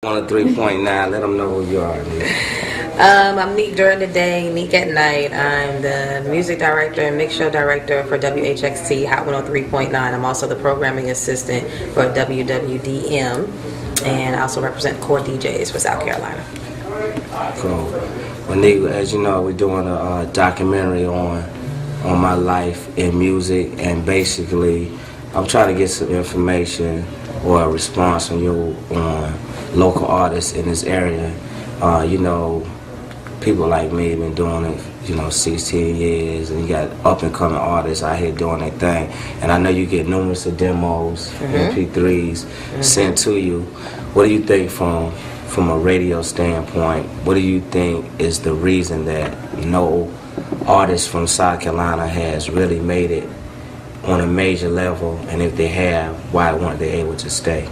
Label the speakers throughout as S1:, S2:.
S1: On a 3.9, let them know who you are.
S2: I'm Neek during the day, Neek at night. I'm the music director and mix show director for WHXT Hot 103.9. I'm also the programming assistant for WWDM, and I also represent core DJs for South Carolina.
S1: Cool. Well, Neek, as you know, we're doing a documentary on my life in music, and basically, I'm trying to get some information or a response from you on local artists in this area. People like me have been doing it, 16 years, and you got up-and-coming artists out here doing their thing. And I know you get numerous of demos, MP3s sent to you. What do you think from a radio standpoint? What do you think is the reason that no artist from South Carolina has really made it on a major level? And if they have, why weren't they able to stay?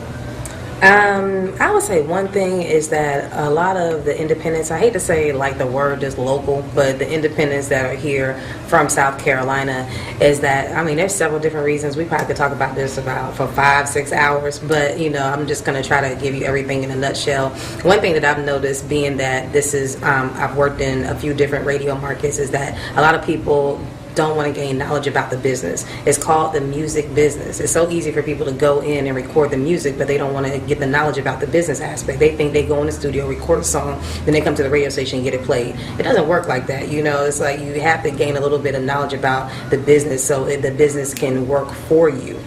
S2: I would say one thing is that a lot of the independents, I hate to say like the word is local, but the independents that are here from South Carolina is that, there's several different reasons. We probably could talk about this for 5-6 hours, but I'm just going to try to give you everything in a nutshell. One thing that I've noticed, being that this is, I've worked in a few different radio markets, is that a lot of people don't want to gain knowledge about the business. It's called the music business. It's so easy for people to go in and record the music, but they don't want to get the knowledge about the business aspect. They think they go in the studio, record a song, then they come to the radio station and get it played. It doesn't work like that. It's like you have to gain a little bit of knowledge about the business so the business can work for you.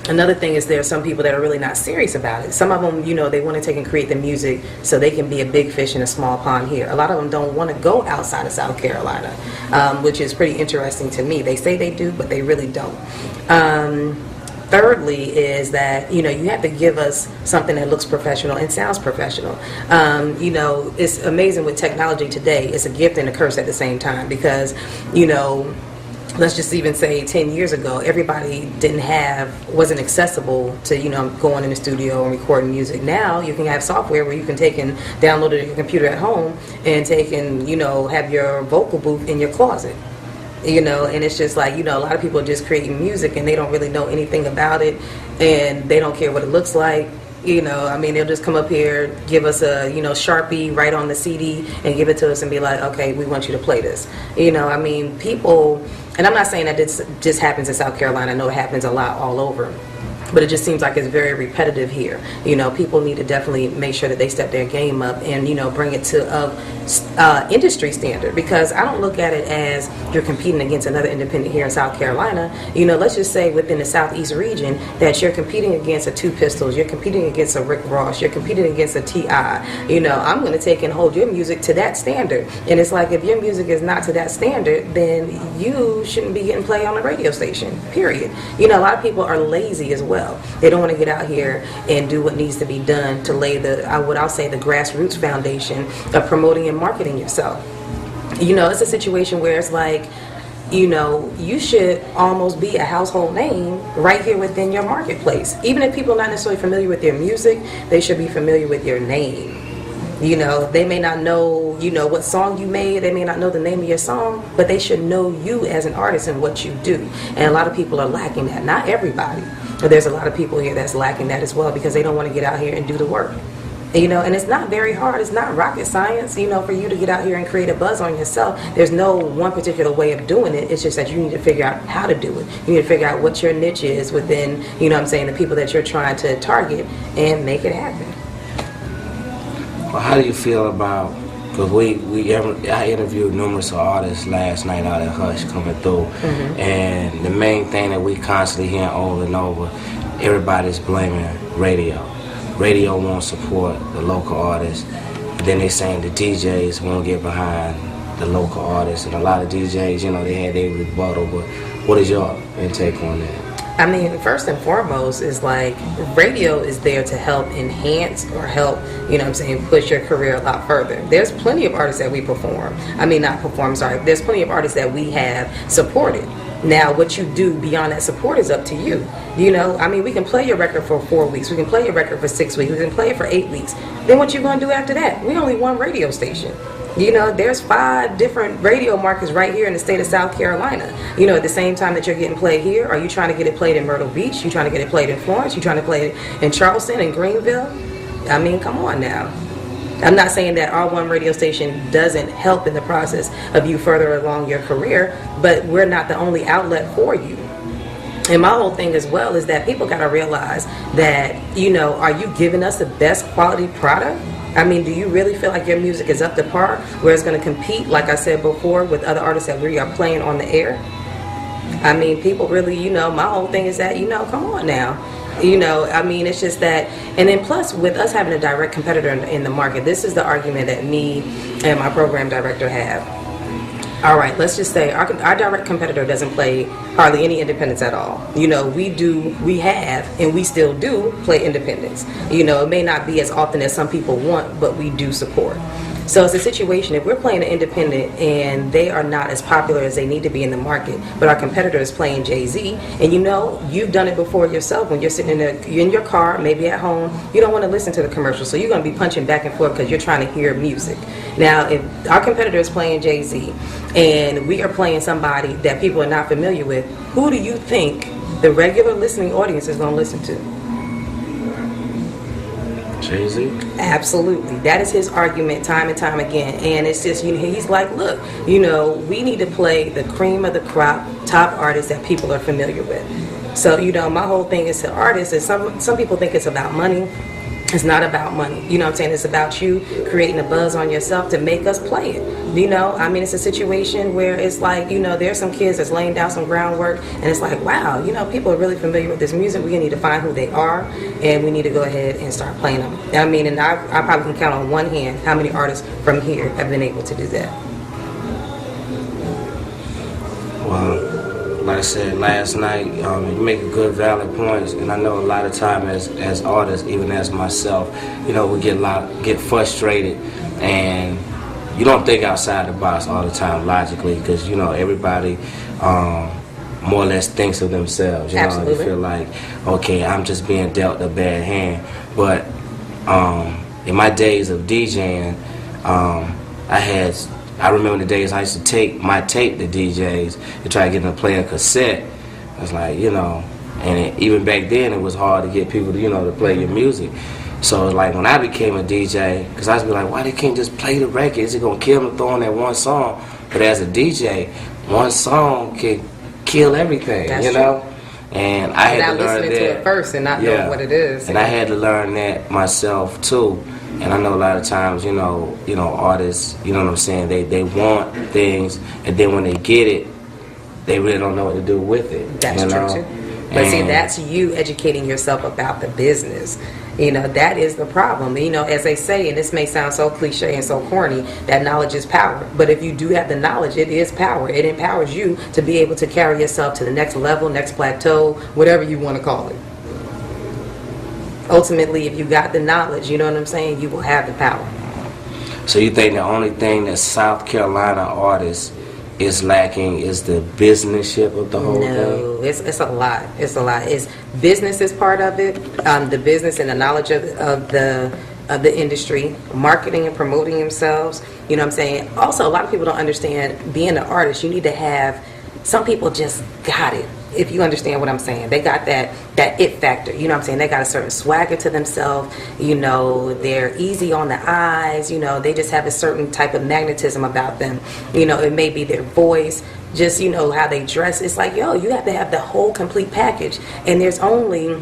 S2: Another thing is there are some people that are really not serious about it. Some of them, they want to take and create the music so they can be a big fish in a small pond here. A lot of them don't want to go outside of South Carolina, which is pretty interesting to me. They say they do, but they really don't. Thirdly is that, you have to give us something that looks professional and sounds professional. It's amazing with technology today. It's a gift and a curse at the same time because, let's just even say 10 years ago, everybody wasn't accessible to, going in the studio and recording music. Now you can have software where you can take and download it to your computer at home and take and, have your vocal booth in your closet. And it's just like, a lot of people are just creating music and they don't really know anything about it and they don't care what it looks like. They'll just come up here, give us a, Sharpie, write on the CD and give it to us and be like, okay, we want you to play this. People, and I'm not saying that this just happens in South Carolina. I know it happens a lot all over. But it just seems like it's very repetitive here. People need to definitely make sure that they step their game up and, bring it to industry standard, because I don't look at it as you're competing against another independent here in South Carolina. Let's just say within the Southeast region that you're competing against a Two Pistols, you're competing against a Rick Ross, you're competing against a T.I. I'm going to take and hold your music to that standard. And it's like, if your music is not to that standard, then you shouldn't be getting played on the radio station, period. A lot of people are lazy as well. They don't want to get out here and do what needs to be done to lay I'll say the grassroots foundation of promoting and marketing yourself. It's a situation where it's like, you should almost be a household name right here within your marketplace. Even if people are not necessarily familiar with your music, they should be familiar with your name. They may not know, what song you made. They may not know the name of your song, but they should know you as an artist and what you do. And a lot of people are lacking that. Not everybody, but there's a lot of people here that's lacking that as well because they don't want to get out here and do the work. And it's not very hard. It's not rocket science, for you to get out here and create a buzz on yourself. There's no one particular way of doing it. It's just that you need to figure out how to do it. You need to figure out what your niche is within, the people that you're trying to target and make it happen.
S1: Well, how do you feel about, because I interviewed numerous artists last night out at Hush coming through, and the main thing that we constantly hear over and over, everybody's blaming radio. Radio won't support the local artists. Then they saying the DJs won't get behind the local artists, and a lot of DJs, they had their rebuttal, but what is your intake on that?
S2: First and foremost is like radio is there to help enhance or help, push your career a lot further. There's plenty of artists that we there's plenty of artists that we have supported. Now, what you do beyond that support is up to you. We can play your record for 4 weeks. We can play your record for 6 weeks. We can play it for 8 weeks. Then what you going to do after that? We only one radio station. There's 5 different radio markets right here in the state of South Carolina. At the same time that you're getting played here, are you trying to get it played in Myrtle Beach? You trying to get it played in Florence? You trying to play it in Charleston and Greenville? I mean, come on now. I'm not saying that our one radio station doesn't help in the process of you further along your career, but we're not the only outlet for you. And my whole thing as well is that people got to realize that, are you giving us the best quality product? I mean, do you really feel like your music is up to par where it's going to compete, like I said before, with other artists that we are playing on the air? I mean, people really, my whole thing is that, come on now. I mean, it's just that, and then plus with us having a direct competitor in the market, this is the argument that me and my program director have. All right, let's just say our direct competitor doesn't play hardly any independents at all. We have, and we still do play independents. It may not be as often as some people want, but we do support. So it's a situation, if we're playing an independent and they are not as popular as they need to be in the market, but our competitor is playing Jay-Z, and you've done it before yourself when you're sitting in your car, maybe at home, you don't want to listen to the commercial, so you're going to be punching back and forth because you're trying to hear music. Now, if our competitor is playing Jay-Z and we are playing somebody that people are not familiar with, who do you think the regular listening audience is going to listen to?
S1: Jay-Z?
S2: Absolutely. That is his argument time and time again. And it's just, he's like, look, we need to play the cream of the crop, top artists that people are familiar with. So, my whole thing is to artists, and some people think it's about money. It's not about money. You know what I'm saying? It's about you creating a buzz on yourself to make us play it. I mean, it's a situation where it's like, there's some kids that's laying down some groundwork, and it's like, wow, people are really familiar with this music. We need to find who they are, and we need to go ahead and start playing them. I mean, and I probably can count on one hand how many artists from here have been able to do that.
S1: Well, like I said last night, you make a good, valid points, and I know a lot of time as artists, even as myself, we get frustrated, and you don't think outside the box all the time logically, because everybody more or less thinks of themselves.
S2: Absolutely.
S1: You feel like, okay, I'm just being dealt a bad hand. But in my days of DJing, I remember the days I used to take my tape to DJs to try to get them to play a cassette. I was like, even back then it was hard to get people to, to play your music. So like when I became a DJ, because I was be like, why they can't just play the record? Is it gonna kill them throwing that one song? But as a DJ, one song can kill everything,
S2: That's
S1: true. And I had to learn
S2: listening
S1: that.
S2: to it first and not knowing what it is.
S1: And I had to learn that myself too. And I know a lot of times, artists, what I'm saying, they want things, and then when they get it, they really don't know what to do with it.
S2: That's true too. But see, that's you educating yourself about the business. That is the problem. As they say, and this may sound so cliche and so corny, that knowledge is power. But if you do have the knowledge, it is power. It empowers you to be able to carry yourself to the next level, next plateau, whatever you want to call it. Ultimately, if you got the knowledge, you know what I'm saying, you will have the power.
S1: So you think the only thing that South Carolina artists is lacking is the businessship of the whole thing?
S2: No, it's a lot. It's a lot. It's business is part of it. The business and the knowledge of the industry, marketing and promoting themselves. You know what I'm saying? Also, a lot of people don't understand being an artist. You need to have. Some people just got it. If you understand what I'm saying, they got that it factor. You know what I'm saying? They got a certain swagger to themselves. They're easy on the eyes. They just have a certain type of magnetism about them. It may be their voice, just how they dress. It's like, you have to have the whole complete package. And there's only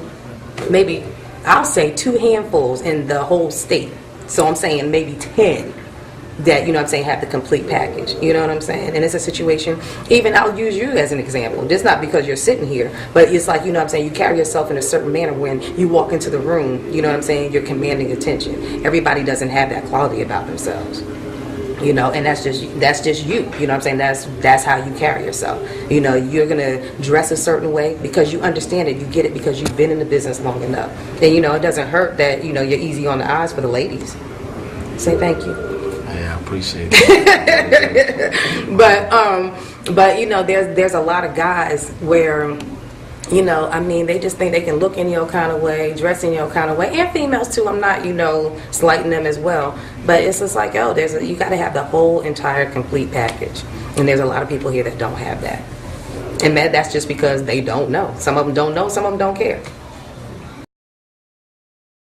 S2: maybe, I'll say 2 handfuls in the whole state. So I'm saying maybe 10 that, have the complete package. You know what I'm saying? And it's a situation, even I'll use you as an example, just not because you're sitting here, but it's like, you carry yourself in a certain manner when you walk into the room, you're commanding attention. Everybody doesn't have that quality about themselves. And that's just you. That's how you carry yourself. You're gonna dress a certain way because you understand it. You get it because you've been in the business long enough. And it doesn't hurt that you're easy on the eyes for the ladies. Say thank you.
S1: Yeah, I appreciate it.
S2: but there's a lot of guys where they just think they can look in your kind of way, dress in your kind of way, and females too. I'm not, slighting them as well, but it's just like, you got to have the whole entire complete package, and there's a lot of people here that don't have that, and that's just because they don't know. Some of them don't know, some of them don't care.